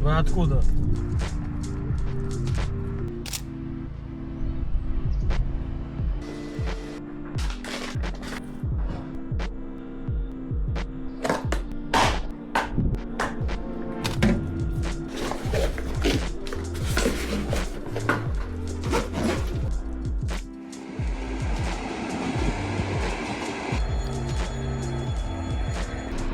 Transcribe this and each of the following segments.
Вы откуда?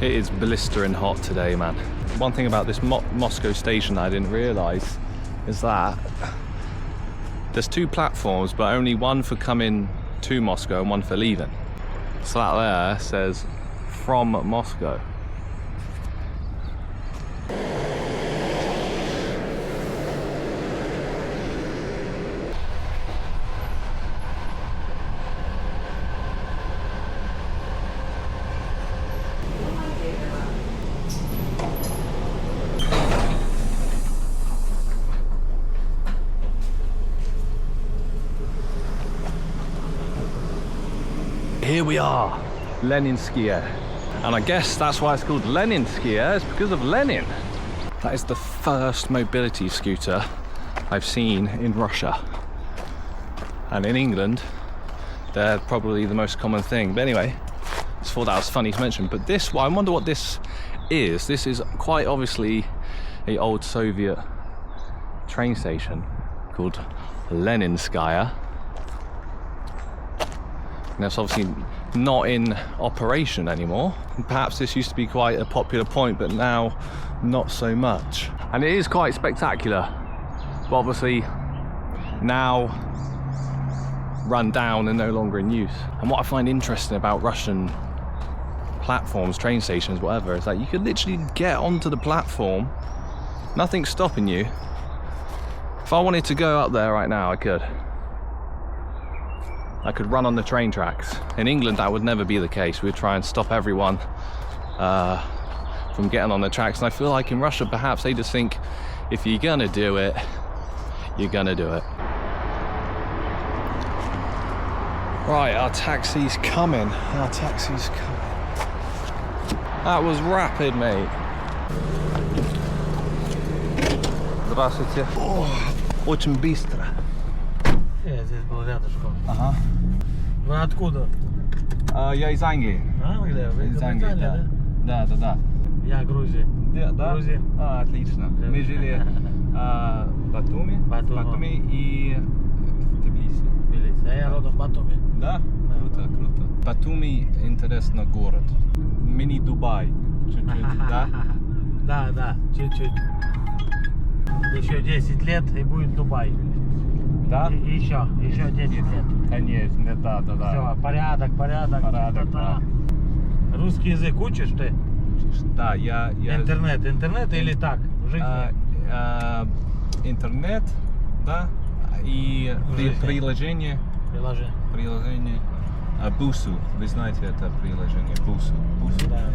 It is blistering hot today, man. One thing about this Moscow station that I didn't realise is that there's two platforms, but only one for coming to Moscow and one for leaving. So that there says from Moscow. Here we are, Leninskiye. And I guess that's why it's called Leninskiye, it's because of Lenin. That is the first mobility scooter I've seen in Russia. And in England, they're probably the most common thing. But anyway, I just thought that was funny to mention. But this, I wonder what this is. This is quite obviously an old Soviet train station called Leninskiye. And that's obviously not in operation anymore. Perhaps this used to be quite a popular point, but now not so much. And it is quite spectacular, but obviously now run down and no longer in use. And what I find interesting about Russian platforms, train stations, whatever, is that you could literally get onto the platform, nothing's stopping you. If I wanted to go up there right now, I could. I could run on the train tracks. In England, that would never be the case. We'd try and stop everyone from getting on the tracks. And I feel like in Russia, perhaps they just think, if you're gonna do it, you're gonna do it. Right, our taxi's coming. Our taxi's coming. That was rapid, mate. Здравствуйте. Очень быстро. Здесь был рядышком. Ага. Вы откуда? Я из Англии. Англия? Вы Из Англии, да. да? Да. Я Грузия. Да? Грузия. Отлично. Мы жили в Батуми и в Тбилиси. Тбилиси. А я родом Батуми. Да? Круто. Батуми интересный город. Мини-Дубай. Чуть-чуть, да? Да, чуть-чуть. Еще 10 лет и будет Дубай. Да? И еще 10 лет. Конечно, да. Все, порядок. Да. Русский язык учишь ты? Да, я... Интернет или так? В жизни? Интернет, да, и приложение. Бусу, вы знаете это приложение, Бусу. Да.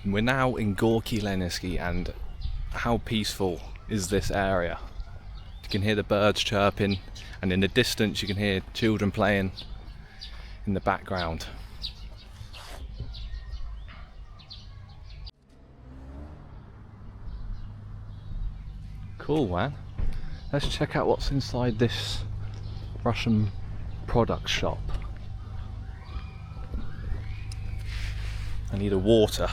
We're now in Gorki Leninski, and how peaceful is this area? You can hear the birds chirping, and in the distance you can hear children playing in the background. Cool, man. Let's check out what's inside this Russian product shop. I need a water.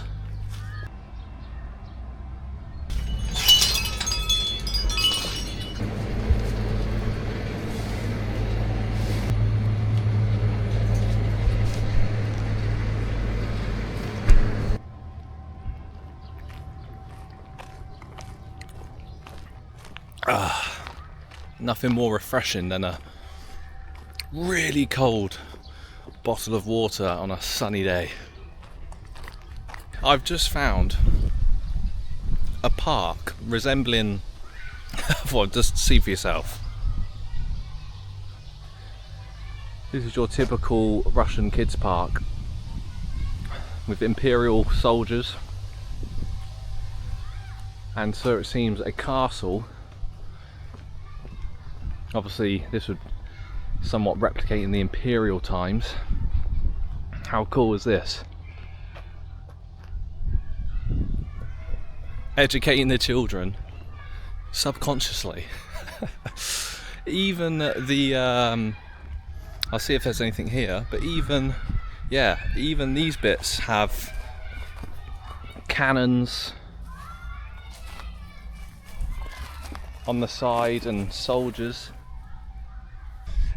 Nothing more refreshing than a really cold bottle of water on a sunny day. I've just found a park resembling, well, just see for yourself. This is your typical Russian kids park with imperial soldiers, and so it seems a castle. Obviously this would somewhat replicate in the imperial times. How cool is this? Educating the children subconsciously. Even the I'll see if there's anything here, but even these bits have cannons on the side and soldiers.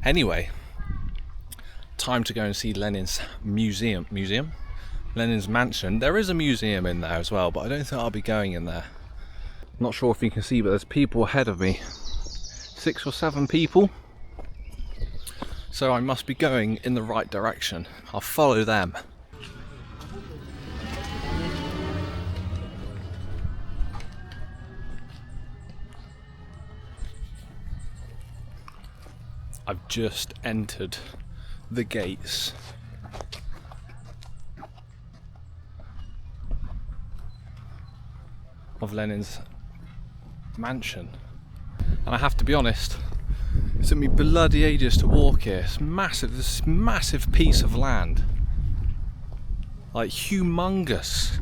Anyway, time to go and see Lenin's museum. Lenin's mansion. There is a museum in there as well, but I don't think I'll be going in there. Not sure if you can see, but there's people ahead of me. 6 or 7 people. So I must be going in the right direction. I'll follow them. I've just entered the gates of Lenin's mansion, and I have to be honest, it took me bloody ages to walk here. It's massive, this massive piece of land, like humongous.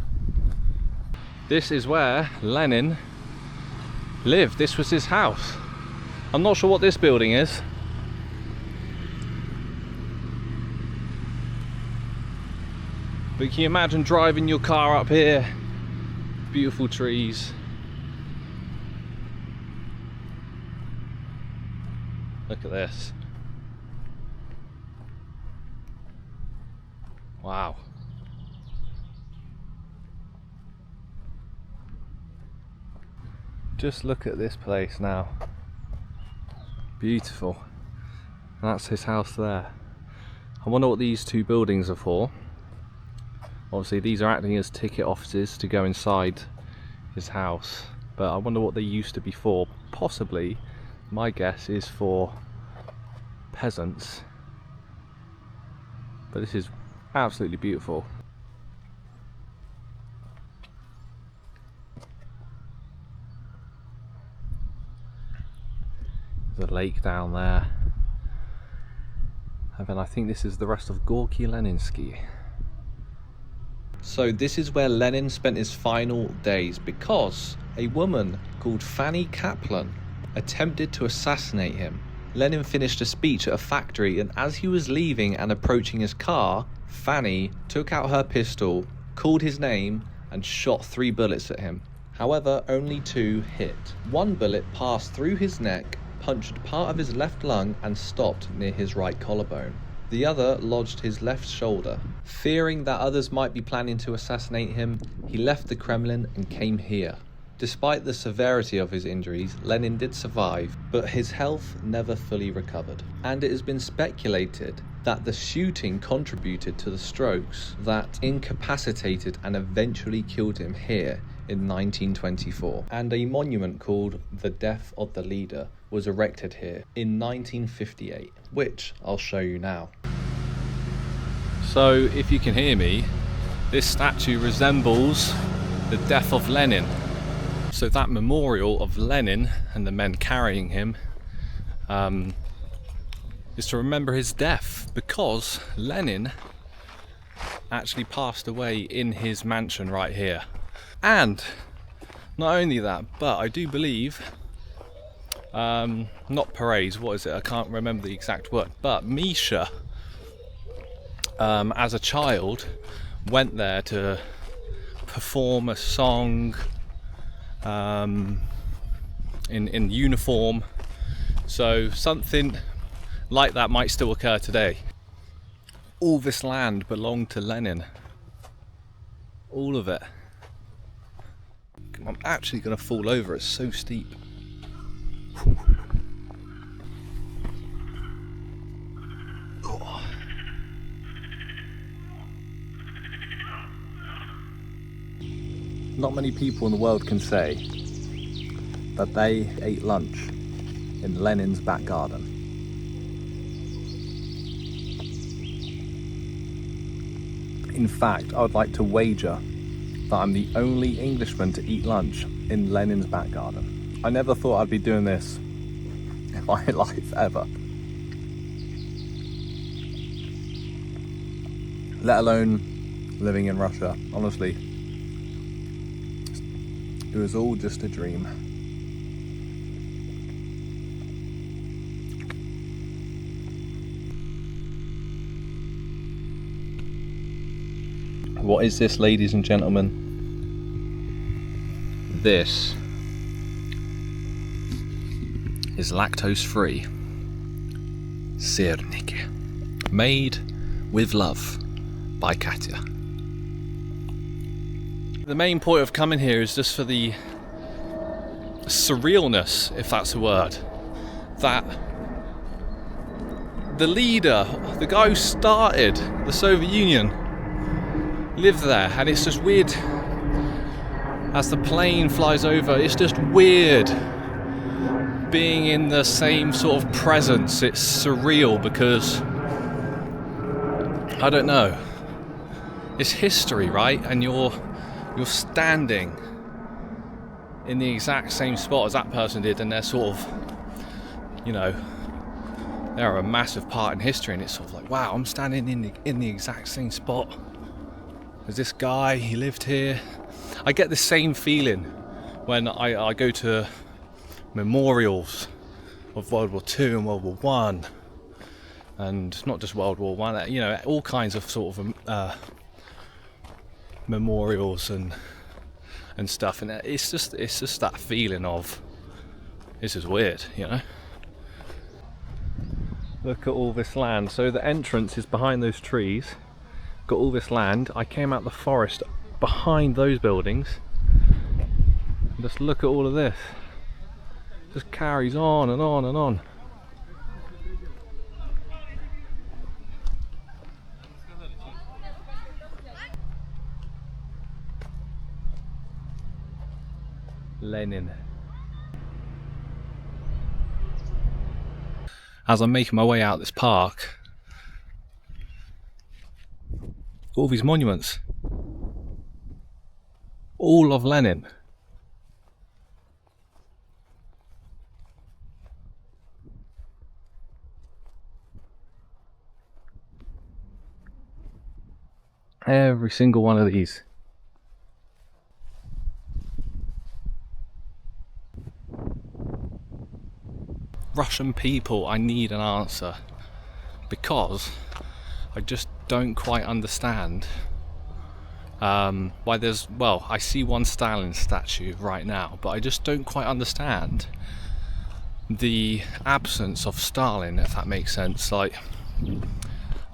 This is where Lenin lived. This was his house. I'm not sure what this building is. But can you imagine driving your car up here? Beautiful trees. Look at this. Wow. Just look at this place now. Beautiful. That's his house there. I wonder what these 2 buildings are for. Obviously these are acting as ticket offices to go inside his house, but I wonder what they used to be for. Possibly, my guess is for peasants. But this is absolutely beautiful. There's a lake down there. And then I think this is the rest of Gorki Leninski. So this is where Lenin spent his final days, because a woman called Fanny Kaplan attempted to assassinate him. Lenin finished a speech at a factory, and as he was leaving and approaching his car, Fanny took out her pistol, called his name and shot 3 bullets at him. However, only 2 hit. 1 bullet passed through his neck, punctured part of his left lung and stopped near his right collarbone. The other lodged his left shoulder. Fearing that others might be planning to assassinate him, he left the Kremlin and came here. Despite the severity of his injuries, Lenin did survive, but his health never fully recovered. And it has been speculated that the shooting contributed to the strokes that incapacitated and eventually killed him here in 1924. And a monument called The Death of the Leader was erected here in 1958, which I'll show you now. So if you can hear me, this statue resembles the death of Lenin. So that memorial of Lenin and the men carrying him is to remember his death, because Lenin actually passed away in his mansion right here. And not only that, but I do believe, not parades, what is it? I can't remember the exact word, but Misha, as a child, went there to perform a song in uniform. So something like that might still occur today. All this land belonged to Lenin. All of it. I'm actually going to fall over, it's so steep. Not many people in the world can say that they ate lunch in Lenin's back garden. In fact, I would like to wager that I'm the only Englishman to eat lunch in Lenin's back garden. I never thought I'd be doing this in my life ever. Let alone living in Russia. Honestly, it was all just a dream. What is this, ladies and gentlemen? This is lactose-free Syrniki, made with love by Katya. The main point of coming here is just for the surrealness, if that's a word, that the leader, the guy who started the Soviet Union, lived there, and it's just weird as the plane flies over. It's just weird being in the same sort of presence. It's surreal because I don't know, it's history, right? And you're standing in the exact same spot as that person did, and they're sort of, you know, they're a massive part in history, and it's sort of like, wow, I'm standing in the exact same spot as this guy. He lived here. I get the same feeling when I go to memorials of World War II and World War One, and not just World War One, you know, all kinds of sort of memorials and stuff, and it's just that feeling of, this is weird, you know. Look at all this land. So the entrance is behind those trees. Got all this land. I came out the forest behind those buildings. Just look at all of this. Just carries on and on and on. Lenin. As I'm making my way out this park, all these monuments, all of Lenin. Every single one of these. Russian people, I need an answer, because I just don't quite understand why there's, well, I see one Stalin statue right now, but I just don't quite understand the absence of Stalin, if that makes sense. Like,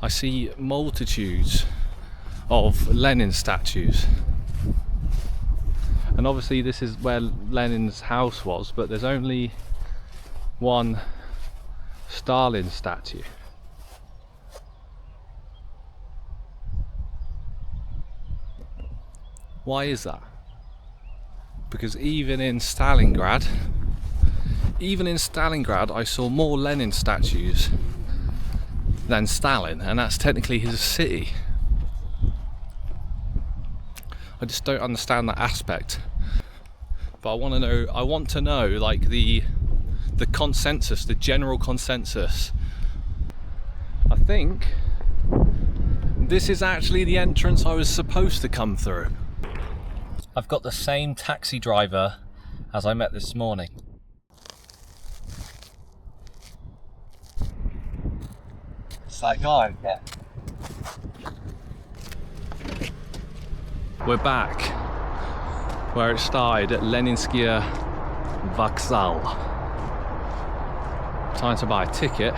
I see multitudes of Lenin statues, and obviously this is where Lenin's house was, but there's only one Stalin statue. Why is that? Because even in Stalingrad I saw more Lenin statues than Stalin, and that's technically his city. I just don't understand that aspect. But I want to know like the consensus, the general consensus. I think this is actually the entrance I was supposed to come through. I've got the same taxi driver as I met this morning. It's that guy, yeah. We're back where it started, at Leninskiye Vokzal. Time to buy a ticket,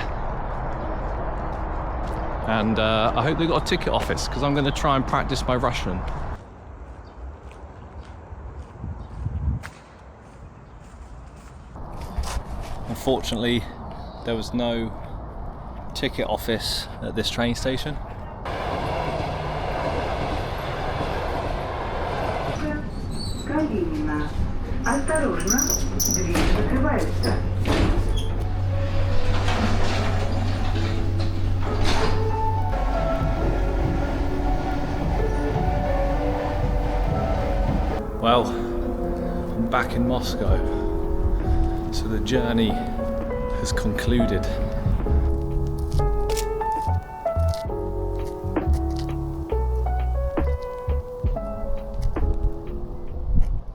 and I hope they've got a ticket office, because I'm going to try and practice my Russian. Unfortunately, there was no ticket office at this train station. Well, I'm back in Moscow, so the journey has concluded.